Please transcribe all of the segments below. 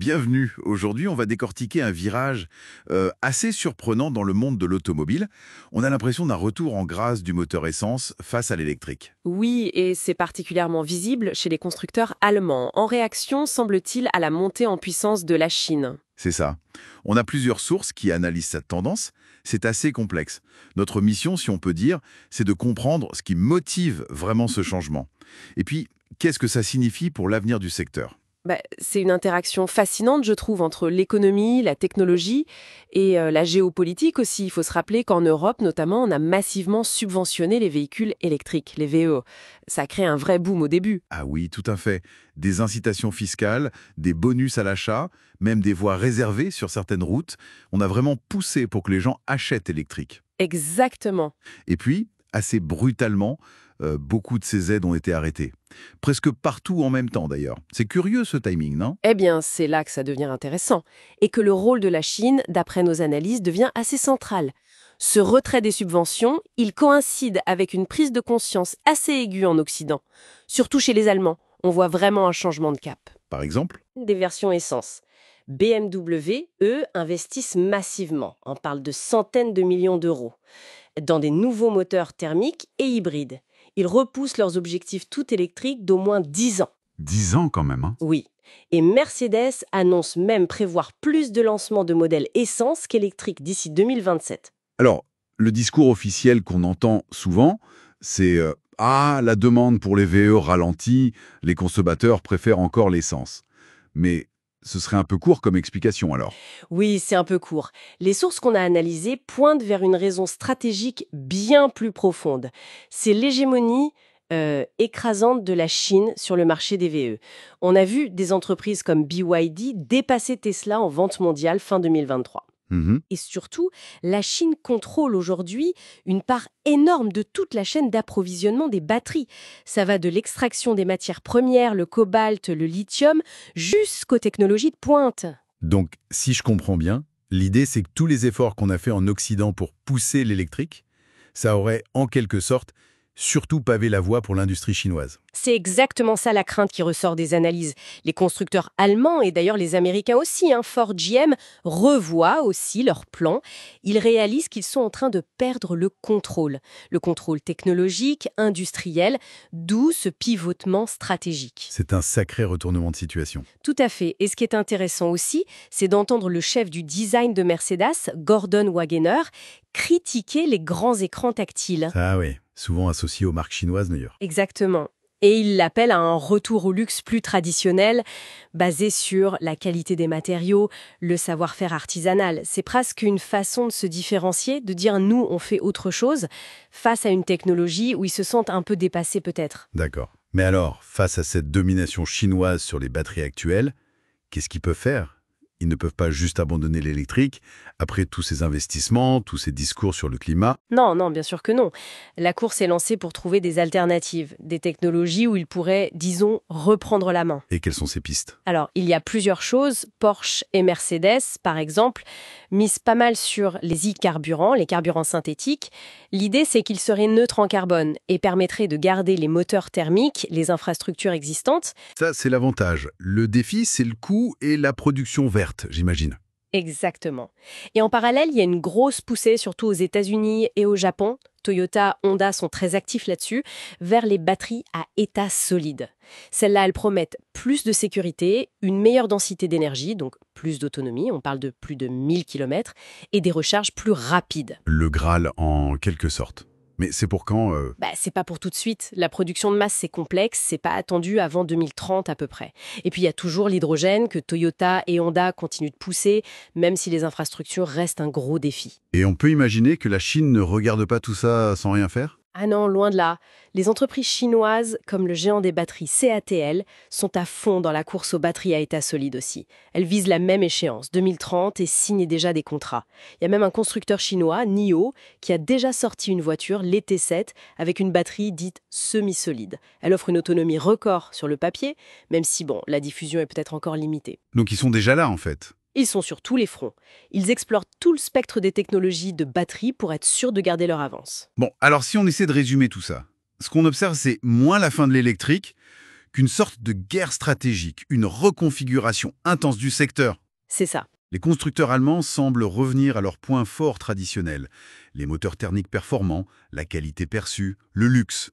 Bienvenue. Aujourd'hui, on va décortiquer un virage assez surprenant dans le monde de l'automobile. On a l'impression d'un retour en grâce du moteur essence face à l'électrique. Oui, et c'est particulièrement visible chez les constructeurs allemands, en réaction, semble-t-il, à la montée en puissance de la Chine. C'est ça. On a plusieurs sources qui analysent cette tendance. C'est assez complexe. Notre mission, si on peut dire, c'est de comprendre ce qui motive vraiment ce changement. Et puis, qu'est-ce que ça signifie pour l'avenir du secteur ? C'est une interaction fascinante, je trouve, entre l'économie, la technologie et la géopolitique aussi. Il faut se rappeler qu'en Europe, notamment, on a massivement subventionné les véhicules électriques, les VE. Ça crée un vrai boom au début. Ah oui, tout à fait. Des incitations fiscales, des bonus à l'achat, même des voies réservées sur certaines routes. On a vraiment poussé pour que les gens achètent électrique. Exactement. Et puis, assez brutalement, beaucoup de ces aides ont été arrêtées. Presque partout en même temps d'ailleurs. C'est curieux ce timing, non ? Eh bien, c'est là que ça devient intéressant. Et que le rôle de la Chine, d'après nos analyses, devient assez central. Ce retrait des subventions, il coïncide avec une prise de conscience assez aiguë en Occident. Surtout chez les Allemands, on voit vraiment un changement de cap. Par exemple ? Des versions essence. BMW, eux, investissent massivement. On parle de centaines de millions d'euros dans des nouveaux moteurs thermiques et hybrides. Ils repoussent leurs objectifs tout électriques d'au moins 10 ans. 10 ans quand même, hein ? Oui. Et Mercedes annonce même prévoir plus de lancements de modèles essence qu'électriques d'ici 2027. Alors, le discours officiel qu'on entend souvent, c'est Ah, la demande pour les VE ralentit, les consommateurs préfèrent encore l'essence ». Mais ce serait un peu court comme explication alors. Oui, c'est un peu court. Les sources qu'on a analysées pointent vers une raison stratégique bien plus profonde. C'est l'hégémonie écrasante de la Chine sur le marché des VE. On a vu des entreprises comme BYD dépasser Tesla en vente mondiale fin 2023. Mhm. Et surtout, la Chine contrôle aujourd'hui une part énorme de toute la chaîne d'approvisionnement des batteries. Ça va de l'extraction des matières premières, le cobalt, le lithium, jusqu'aux technologies de pointe. Donc, si je comprends bien, l'idée c'est que tous les efforts qu'on a fait en Occident pour pousser l'électrique, ça aurait en quelque sorte surtout pavé la voie pour l'industrie chinoise. C'est exactement ça la crainte qui ressort des analyses. Les constructeurs allemands et d'ailleurs les Américains aussi, Ford, GM, revoient aussi leurs plans. Ils réalisent qu'ils sont en train de perdre le contrôle technologique, industriel, d'où ce pivotement stratégique. C'est un sacré retournement de situation. Tout à fait. Et ce qui est intéressant aussi, c'est d'entendre le chef du design de Mercedes, Gordon Wagener, critiquer les grands écrans tactiles. Ah oui, souvent associé aux marques chinoises d'ailleurs. Exactement. Et il l'appelle à un retour au luxe plus traditionnel, basé sur la qualité des matériaux, le savoir-faire artisanal. C'est presque une façon de se différencier, de dire nous, on fait autre chose, face à une technologie où ils se sentent un peu dépassés peut-être. D'accord. Mais alors, face à cette domination chinoise sur les batteries actuelles, qu'est-ce qu'ils peuvent faire ? Ils ne peuvent pas juste abandonner l'électrique, après tous ces investissements, tous ces discours sur le climat. Non, bien sûr que non. La course est lancée pour trouver des alternatives, des technologies où ils pourraient, disons, reprendre la main. Et quelles sont ces pistes ? Alors, il y a plusieurs choses. Porsche et Mercedes, par exemple, misent pas mal sur les e-carburants, les carburants synthétiques. L'idée, c'est qu'ils seraient neutres en carbone et permettraient de garder les moteurs thermiques, les infrastructures existantes. Ça, c'est l'avantage. Le défi, c'est le coût et la production verte, j'imagine. Exactement. Et en parallèle, il y a une grosse poussée, surtout aux États-Unis et au Japon. Toyota, Honda sont très actifs là-dessus, vers les batteries à état solide. Celles-là, elles promettent plus de sécurité, une meilleure densité d'énergie, donc plus d'autonomie, on parle de plus de 1000 km, et des recharges plus rapides. Le Graal, en quelque sorte. Mais c'est pour quand C'est pas pour tout de suite. La production de masse, c'est complexe, c'est pas attendu avant 2030 à peu près. Et puis il y a toujours l'hydrogène que Toyota et Honda continuent de pousser, même si les infrastructures restent un gros défi. Et on peut imaginer que la Chine ne regarde pas tout ça sans rien faire ? Ah non, loin de là. Les entreprises chinoises, comme le géant des batteries CATL, sont à fond dans la course aux batteries à état solide aussi. Elles visent la même échéance, 2030, et signent déjà des contrats. Il y a même un constructeur chinois, NIO, qui a déjà sorti une voiture, l'ET7, avec une batterie dite semi-solide. Elle offre une autonomie record sur le papier, même si, la diffusion est peut-être encore limitée. Donc ils sont déjà là en fait. Ils sont sur tous les fronts. Ils explorent tout le spectre des technologies de batterie pour être sûrs de garder leur avance. Bon, alors si on essaie de résumer tout ça, ce qu'on observe, c'est moins la fin de l'électrique qu'une sorte de guerre stratégique, une reconfiguration intense du secteur. C'est ça. Les constructeurs allemands semblent revenir à leurs points forts traditionnels, les moteurs thermiques performants, la qualité perçue, le luxe,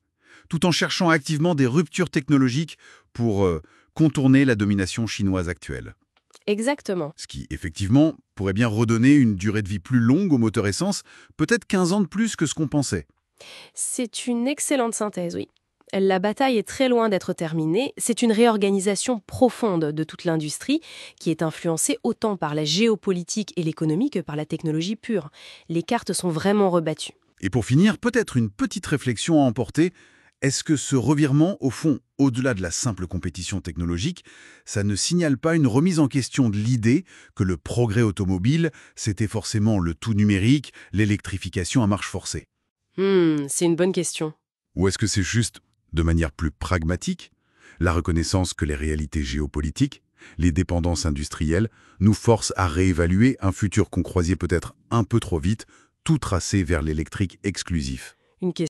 tout en cherchant activement des ruptures technologiques pour contourner la domination chinoise actuelle. Exactement. Ce qui, effectivement, pourrait bien redonner une durée de vie plus longue au moteur essence, peut-être 15 ans de plus que ce qu'on pensait. C'est une excellente synthèse, oui. La bataille est très loin d'être terminée. C'est une réorganisation profonde de toute l'industrie qui est influencée autant par la géopolitique et l'économie que par la technologie pure. Les cartes sont vraiment rebattues. Et pour finir, peut-être une petite réflexion à emporter. Est-ce que ce revirement, au fond, au-delà de la simple compétition technologique, ça ne signale pas une remise en question de l'idée que le progrès automobile, c'était forcément le tout numérique, l'électrification à marche forcée? C'est une bonne question. Ou est-ce que c'est juste, de manière plus pragmatique, la reconnaissance que les réalités géopolitiques, les dépendances industrielles, nous forcent à réévaluer un futur qu'on croisait peut-être un peu trop vite, tout tracé vers l'électrique exclusif? Une question